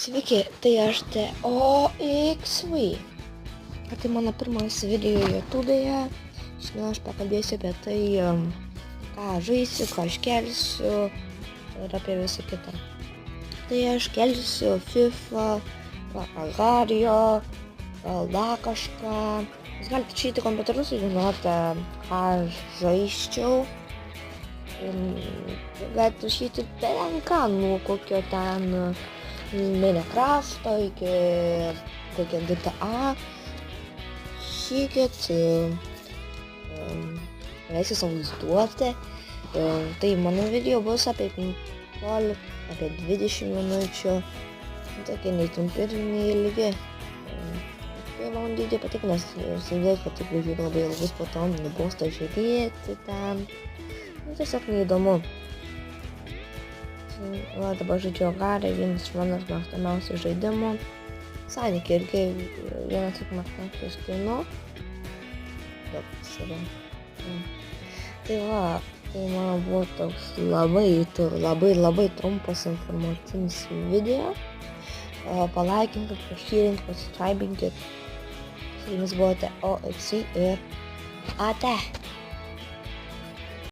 Sveiki, tai aš TOXV. Ir tai mano pirmas video YouTube'e. Šiandien aš pakalbėsiu apie tai, ką žaisiu, ką aš kelsiu ir apie visą kitą. Tai aš kelsiu FIFA, Agario, gal dar kažką. Jūs galite čia į kompiuterius, jeigu norite, ką aš žaisčiau. Galite rašyti belenką, nuo kokio ten Minecraft'o iki kokio GTA. Šįkit leisiu savo vaizduotę. Tai mano video bus apie 20 minučių. Tokie nei trumpi ir nei ilgi. Tai man video patiko, nes įsivaizduoju, kad taip žiūrėti labai ilgus, po to nubosta žiūrėti ten. Tiesiog neįdomu. Va, dabar žaidžiu Agarią, vienas iš mano mėgstamiausių žaidimų. Sonic irgi vienas iš mėgstamiausių kinų. Tai va, tai mano buvo toks labai trumpas informacinis video. Palaikinkit, pašyrinkit, pasubscribinkit. Su jumis buvo TOXV ir ate.